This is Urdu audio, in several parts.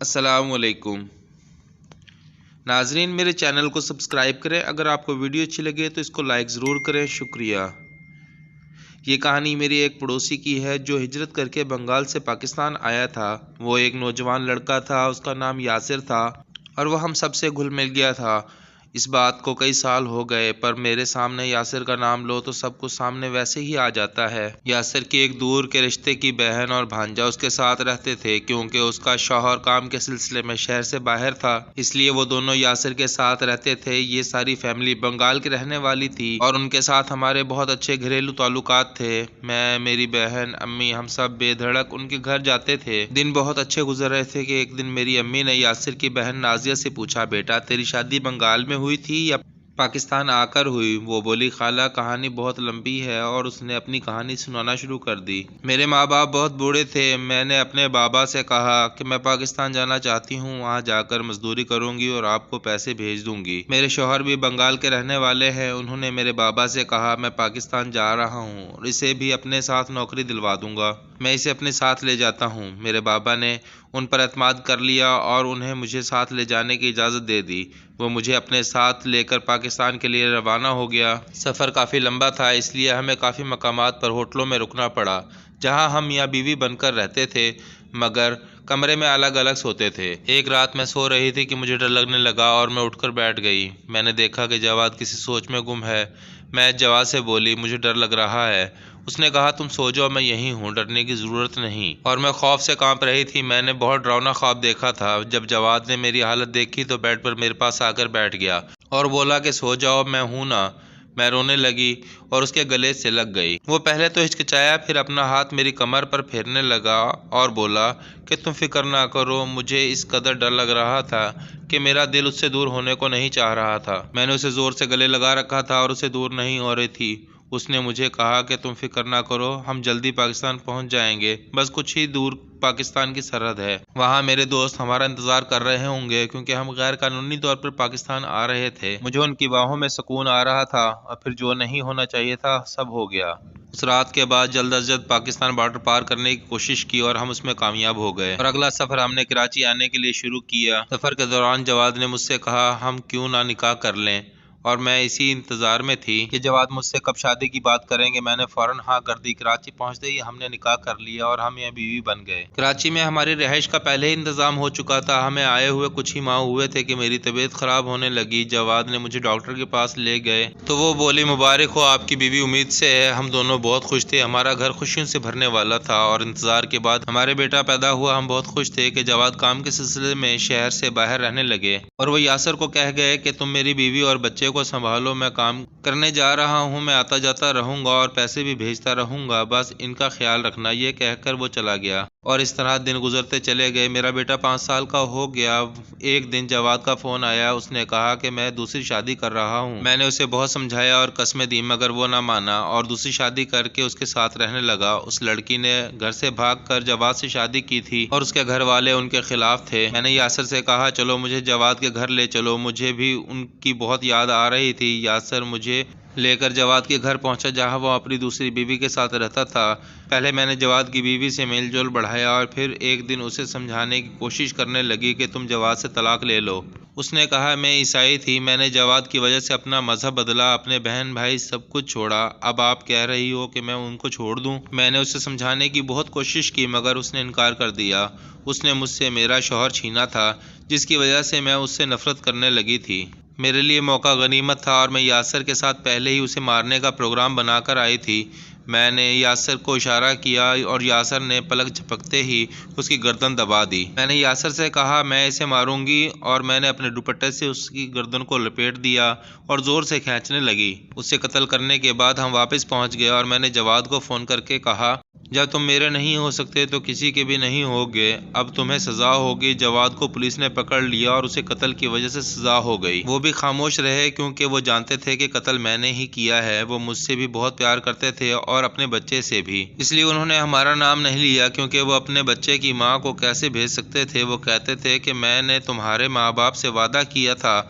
السلام علیکم ناظرین، میرے چینل کو سبسکرائب کریں۔ اگر آپ کو ویڈیو اچھی لگے تو اس کو لائک ضرور کریں، شکریہ۔ یہ کہانی میری ایک پڑوسی کی ہے جو ہجرت کر کے بنگال سے پاکستان آیا تھا۔ وہ ایک نوجوان لڑکا تھا، اس کا نام یاسر تھا اور وہ ہم سب سے گھل مل گیا تھا۔ اس بات کو کئی سال ہو گئے، پر میرے سامنے یاسر کا نام لو تو سب کچھ سامنے ویسے ہی آ جاتا ہے۔ یاسر کی ایک دور کے رشتے کی بہن اور بھانجا اس کے ساتھ رہتے تھے، کیونکہ اس کا شوہر کام کے سلسلے میں شہر سے باہر تھا، اس لیے وہ دونوں یاسر کے ساتھ رہتے تھے۔ یہ ساری فیملی بنگال کی رہنے والی تھی اور ان کے ساتھ ہمارے بہت اچھے گھریلو تعلقات تھے۔ میں، میری بہن، امی، ہم سب بے دھڑک ان کے گھر جاتے تھے۔ دن بہت اچھے گزر رہے تھے کہ ایک دن میری امی نے یاسر کی بہن نازیہ سے پوچھا، بیٹا تیری شادی بنگال میں ہوئی تھی یا پاکستان آ کر ہوئی؟ وہ بولی، خالہ کہانی بہت لمبی ہے، اور اس نے اپنی کہانی سنانا شروع کر دی۔ میرے ماں باپ بہت بوڑھے تھے۔ میں نے اپنے بابا سے کہا کہ میں پاکستان جانا چاہتی ہوں، وہاں جا کر مزدوری کروں گی اور آپ کو پیسے بھیج دوں گی۔ میرے شوہر بھی بنگال کے رہنے والے ہیں، انہوں نے میرے بابا سے کہا میں پاکستان جا رہا ہوں اور اسے بھی اپنے ساتھ نوکری دلوا دوں گا، میں اسے اپنے ساتھ لے جاتا ہوں۔ میرے بابا نے ان پر اعتماد کر لیا اور انہیں مجھے ساتھ لے جانے کی اجازت دے دی۔ وہ مجھے اپنے ساتھ لے کر پاکستان کے لیے روانہ ہو گیا۔ سفر کافی لمبا تھا، اس لیے ہمیں کافی مقامات پر ہوٹلوں میں رکنا پڑا، جہاں ہم میاں بیوی بن کر رہتے تھے، مگر کمرے میں الگ الگ سوتے تھے۔ ایک رات میں سو رہی تھی کہ مجھے ڈر لگنے لگا اور میں اٹھ کر بیٹھ گئی۔ میں نے دیکھا کہ جواد کسی سوچ میں گم ہے۔ میں جواد سے بولی، مجھے ڈر لگ رہا ہے۔ اس نے کہا، تم سو جاؤ، میں یہیں ہوں، ڈرنے کی ضرورت نہیں۔ اور میں خوف سے کانپ رہی تھی۔ میں نے بہت ڈراؤنا خواب دیکھا تھا۔ جب جواد نے میری حالت دیکھی تو بیڈ پر میرے پاس آ کر بیٹھ گیا اور بولا کہ سو جاؤ، میں ہوں نا۔ میں رونے لگی اور اس کے گلے سے لگ گئی۔ وہ پہلے تو ہچکچایا، پھر اپنا ہاتھ میری کمر پر پھیرنے لگا اور بولا کہ تم فکر نہ کرو۔ مجھے اس قدر ڈر لگ رہا تھا کہ میرا دل اس سے دور ہونے کو نہیں چاہ رہا تھا۔ میں نے اسے زور سے گلے لگا رکھا تھا اور اسے دور نہیں ہو رہی تھی۔ اس نے مجھے کہا کہ تم فکر نہ کرو، ہم جلدی پاکستان پہنچ جائیں گے، بس کچھ ہی دور پاکستان کی سرحد ہے، وہاں میرے دوست ہمارا انتظار کر رہے ہوں گے، کیونکہ ہم غیر قانونی طور پر پاکستان آ رہے تھے۔ مجھے ان کی باہوں میں سکون آ رہا تھا اور پھر جو نہیں ہونا چاہیے تھا سب ہو گیا۔ اس رات کے بعد جلد از جلد پاکستان بارڈر پار کرنے کی کوشش کی اور ہم اس میں کامیاب ہو گئے، اور اگلا سفر ہم نے کراچی آنے کے لیے شروع کیا۔ سفر کے دوران جواد نے مجھ سے کہا ہم کیوں نہ نکاح کر لیں، اور میں اسی انتظار میں تھی کہ جواد مجھ سے کب شادی کی بات کریں گے۔ میں نے فوراً ہاں کر دی۔ کراچی پہنچتے ہی ہم نے نکاح کر لیا اور ہم یہ بیوی بن گئے۔ کراچی میں ہماری رہائش کا پہلے ہی انتظام ہو چکا تھا۔ ہمیں آئے ہوئے کچھ ہی ماہ ہوئے تھے کہ میری طبیعت خراب ہونے لگی۔ جواد نے مجھے ڈاکٹر کے پاس لے گئے تو وہ بولی، مبارک ہو، آپ کی بیوی امید سے ہے۔ ہم دونوں بہت خوش تھے، ہمارا گھر خوشیوں سے بھرنے والا تھا، اور انتظار کے بعد ہمارے بیٹا پیدا ہوا۔ ہم بہت خوش تھے کہ جواد کام کے سلسلے میں شہر سے باہر رہنے لگے اور وہ یاسر کو کہہ گئے کہ تم میری بیوی اور بچے کو سنبھالو، میں کام کرنے جا رہا ہوں، میں آتا جاتا رہوں گا اور پیسے بھی بھیجتا رہوں گا، بس ان کا خیال رکھنا۔ یہ کہہ کر وہ چلا گیا اور اس طرح دن گزرتے چلے گئے۔ میرا بیٹا 5 سال کا ہو گیا۔ ایک دن جواد کا فون آیا، اس نے کہا کہ میں دوسری شادی کر رہا ہوں۔ میں نے اسے بہت سمجھایا اور قسمیں دی، مگر وہ نہ مانا اور دوسری شادی کر کے اس کے ساتھ رہنے لگا۔ اس لڑکی نے گھر سے بھاگ کر جواد سے شادی کی تھی اور اس کے گھر والے ان کے خلاف تھے۔ میں نے یاسر سے کہا چلو مجھے جواد کے گھر لے چلو، مجھے بھی ان کی بہت یاد آ رہی تھی۔ یاسر مجھے لے کر جواد کے گھر پہنچا، جہاں وہ اپنی دوسری بیوی کے ساتھ رہتا تھا۔ پہلے میں نے جواد کی بیوی سے میل جول بڑھایا اور پھر ایک دن اسے سمجھانے کی کوشش کرنے لگی کہ تم جواد سے طلاق لے لو۔ اس نے کہا میں عیسائی تھی، میں نے جواد کی وجہ سے اپنا مذہب بدلا، اپنے بہن بھائی سب کچھ چھوڑا، اب آپ کہہ رہی ہو کہ میں ان کو چھوڑ دوں؟ میں نے اسے سمجھانے کی بہت کوشش کی، مگر اس نے انکار کر دیا۔ اس نے مجھ سے میرا شوہر چھینا تھا، جس کی وجہ سے میں اس سے نفرت کرنے لگی تھی۔ میرے لیے موقع غنیمت تھا اور میں یاسر کے ساتھ پہلے ہی اسے مارنے کا پروگرام بنا کر آئی تھی۔ میں نے یاسر کو اشارہ کیا اور یاسر نے پلک جھپکتے ہی اس کی گردن دبا دی۔ میں نے یاسر سے کہا میں اسے ماروں گی، اور میں نے اپنے دوپٹے سے اس کی گردن کو لپیٹ دیا اور زور سے کھینچنے لگی۔ اسے قتل کرنے کے بعد ہم واپس پہنچ گئے اور میں نے جواد کو فون کر کے کہا جب تم میرے نہیں ہو سکتے تو کسی کے بھی نہیں ہوگے، اب تمہیں سزا ہوگی۔ جواد کو پولیس نے پکڑ لیا اور اسے قتل کی وجہ سے سزا ہو گئی۔ وہ بھی خاموش رہے کیونکہ وہ جانتے تھے کہ قتل میں نے ہی کیا ہے۔ وہ مجھ سے بھی بہت پیار کرتے تھے اور اپنے بچے سے بھی، اس لیے انہوں نے ہمارا نام نہیں لیا، کیونکہ وہ اپنے بچے کی ماں کو کیسے بھیج سکتے تھے۔ وہ کہتے تھے کہ میں نے تمہارے ماں باپ سے وعدہ کیا تھا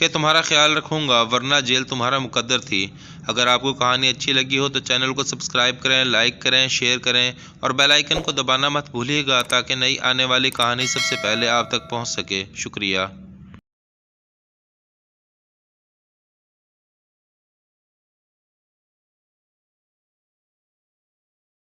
کہ تمہارا خیال رکھوں گا، ورنہ جیل تمہارا مقدر تھی۔ اگر آپ کو کہانی اچھی لگی ہو تو چینل کو سبسکرائب کریں، لائک کریں، شیئر کریں اور بیل آئیکن کو دبانا مت بھولیے گا تاکہ نئی آنے والی کہانی سب سے پہلے آپ تک پہنچ سکے۔ شکریہ۔